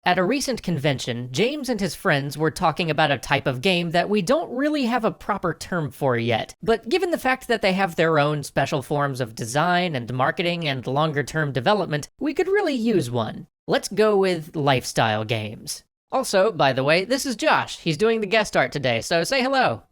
At a recent convention, James and his friends were talking about a type of game that we don't really have a proper term for yet, but given the fact that they have their own special forms of design and marketing and longer-term development, we could really use one. Let's go with lifestyle games. Also, by the way, this is Josh. He's doing the guest art today, so say hello.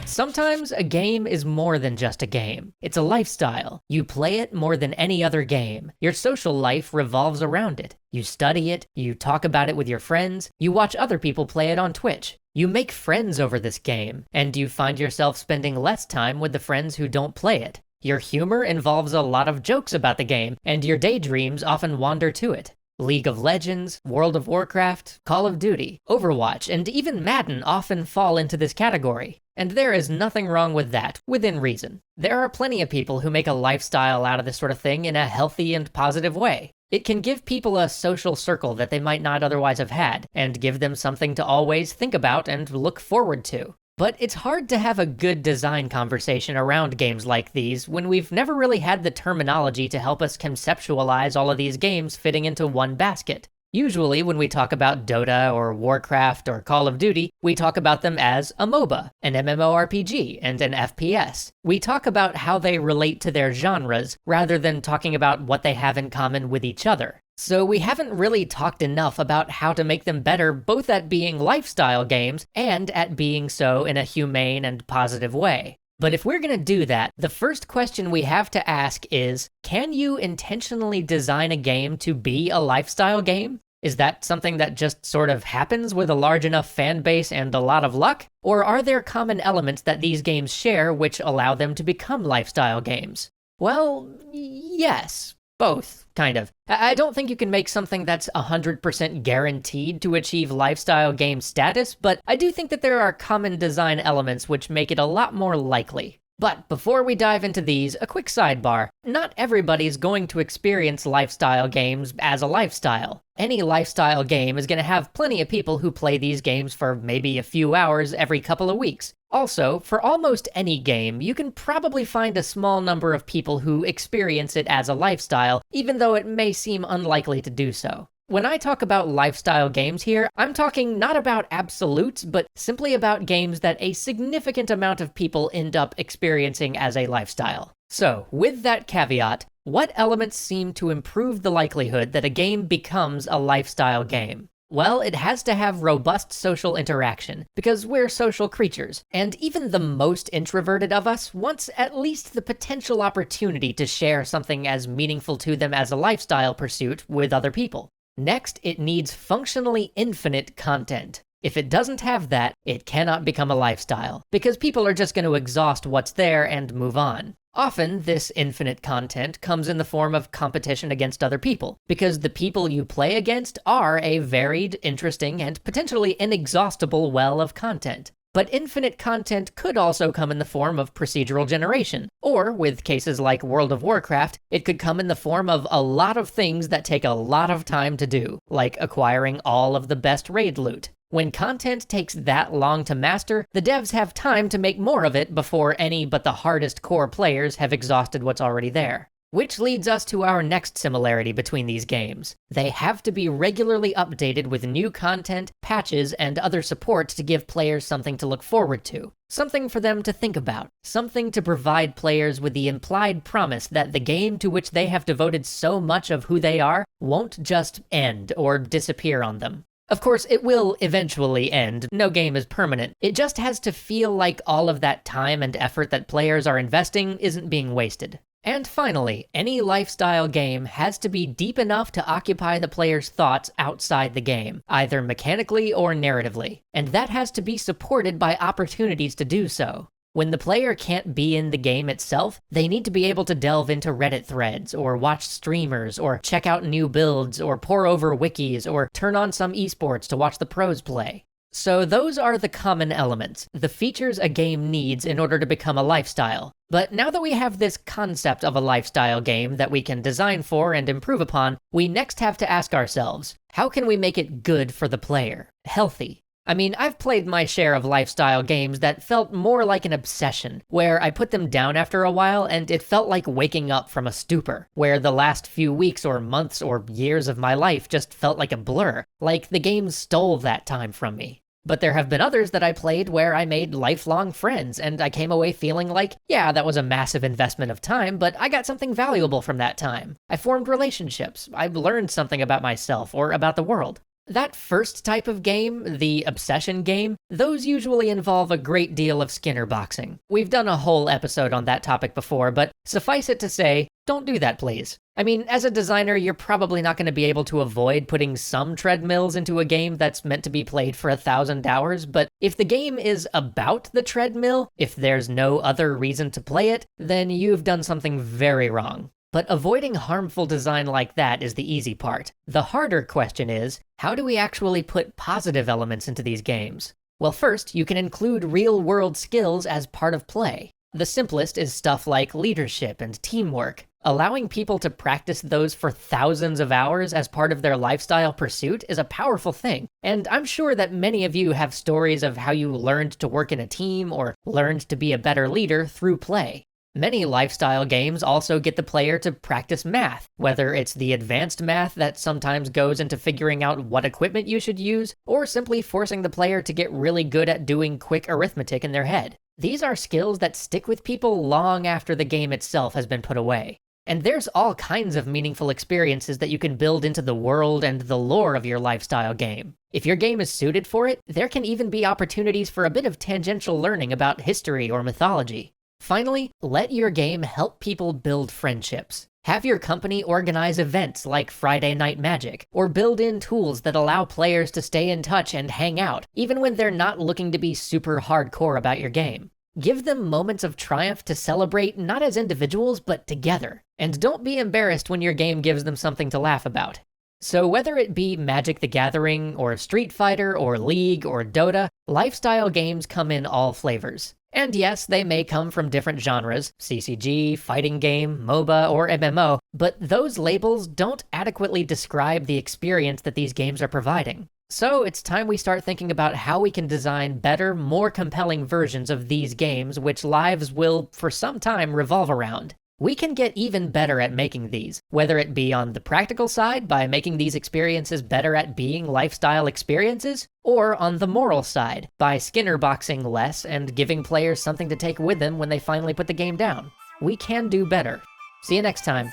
Sometimes a game is more than just a game. It's a lifestyle. You play it more than any other game. Your social life revolves around it. You study it, you talk about it with your friends, you watch other people play it on Twitch. You make friends over this game, and you find yourself spending less time with the friends who don't play it. Your humor involves a lot of jokes about the game, and your daydreams often wander to it. League of Legends, World of Warcraft, Call of Duty, Overwatch, and even Madden often fall into this category. And there is nothing wrong with that, within reason. There are plenty of people who make a lifestyle out of this sort of thing in a healthy and positive way. It can give people a social circle that they might not otherwise have had, and give them something to always think about and look forward to. But it's hard to have a good design conversation around games like these when we've never really had the terminology to help us conceptualize all of these games fitting into one basket. Usually when we talk about Dota or Warcraft or Call of Duty, we talk about them as a MOBA, an MMORPG, and an FPS. We talk about how they relate to their genres, rather than talking about what they have in common with each other. So we haven't really talked enough about how to make them better both at being lifestyle games and at being so in a humane and positive way. But if we're gonna do that, the first question we have to ask is, can you intentionally design a game to be a lifestyle game? Is that something that just sort of happens with a large enough fan base and a lot of luck? Or are there common elements that these games share which allow them to become lifestyle games? Well, yes. Both, kind of. I don't think you can make something that's 100% guaranteed to achieve lifestyle game status, but I do think that there are common design elements which make it a lot more likely. But before we dive into these, a quick sidebar. Not everybody's going to experience lifestyle games as a lifestyle. Any lifestyle game is going to have plenty of people who play these games for maybe a few hours every couple of weeks. Also, for almost any game, you can probably find a small number of people who experience it as a lifestyle, even though it may seem unlikely to do so. When I talk about lifestyle games here, I'm talking not about absolutes, but simply about games that a significant amount of people end up experiencing as a lifestyle. So, with that caveat, what elements seem to improve the likelihood that a game becomes a lifestyle game? Well, it has to have robust social interaction, because we're social creatures, and even the most introverted of us wants at least the potential opportunity to share something as meaningful to them as a lifestyle pursuit with other people. Next, it needs functionally infinite content. If it doesn't have that, it cannot become a lifestyle, because people are just going to exhaust what's there and move on. Often, this infinite content comes in the form of competition against other people, because the people you play against are a varied, interesting, and potentially inexhaustible well of content. But infinite content could also come in the form of procedural generation, or with cases like World of Warcraft, it could come in the form of a lot of things that take a lot of time to do, like acquiring all of the best raid loot. When content takes that long to master, the devs have time to make more of it before any but the hardest core players have exhausted what's already there. Which leads us to our next similarity between these games. They have to be regularly updated with new content, patches, and other support to give players something to look forward to. Something for them to think about. Something to provide players with the implied promise that the game to which they have devoted so much of who they are won't just end or disappear on them. Of course, it will eventually end. No game is permanent. It just has to feel like all of that time and effort that players are investing isn't being wasted. And finally, any lifestyle game has to be deep enough to occupy the player's thoughts outside the game, either mechanically or narratively, and that has to be supported by opportunities to do so. When the player can't be in the game itself, they need to be able to delve into Reddit threads, or watch streamers, or check out new builds, or pore over wikis, or turn on some esports to watch the pros play. So those are the common elements, the features a game needs in order to become a lifestyle. But now that we have this concept of a lifestyle game that we can design for and improve upon, we next have to ask ourselves, how can we make it good for the player? Healthy? I mean, I've played my share of lifestyle games that felt more like an obsession, where I put them down after a while and it felt like waking up from a stupor, where the last few weeks or months or years of my life just felt like a blur, like the game stole that time from me. But there have been others that I played where I made lifelong friends, and I came away feeling like, yeah, that was a massive investment of time, but I got something valuable from that time. I formed relationships, I learned something about myself or about the world. That first type of game, the obsession game, those usually involve a great deal of Skinner boxing. We've done a whole episode on that topic before, but suffice it to say, don't do that, please. I mean, as a designer, you're probably not going to be able to avoid putting some treadmills into a game that's meant to be played for 1,000 hours, but if the game is about the treadmill, if there's no other reason to play it, then you've done something very wrong. But avoiding harmful design like that is the easy part. The harder question is, how do we actually put positive elements into these games? Well, first, you can include real-world skills as part of play. The simplest is stuff like leadership and teamwork. Allowing people to practice those for thousands of hours as part of their lifestyle pursuit is a powerful thing, and I'm sure that many of you have stories of how you learned to work in a team or learned to be a better leader through play. Many lifestyle games also get the player to practice math, whether it's the advanced math that sometimes goes into figuring out what equipment you should use, or simply forcing the player to get really good at doing quick arithmetic in their head. These are skills that stick with people long after the game itself has been put away. And there's all kinds of meaningful experiences that you can build into the world and the lore of your lifestyle game. If your game is suited for it, there can even be opportunities for a bit of tangential learning about history or mythology. Finally, let your game help people build friendships. Have your company organize events like Friday Night Magic, or build in tools that allow players to stay in touch and hang out, even when they're not looking to be super hardcore about your game. Give them moments of triumph to celebrate not as individuals, but together. And don't be embarrassed when your game gives them something to laugh about. So whether it be Magic the Gathering, or Street Fighter, or League, or Dota, lifestyle games come in all flavors. And yes, they may come from different genres, CCG, fighting game, MOBA, or MMO, but those labels don't adequately describe the experience that these games are providing. So it's time we start thinking about how we can design better, more compelling versions of these games which lives will, for some time, revolve around. We can get even better at making these, whether it be on the practical side by making these experiences better at being lifestyle experiences, or on the moral side by Skinner boxing less and giving players something to take with them when they finally put the game down. We can do better. See you next time.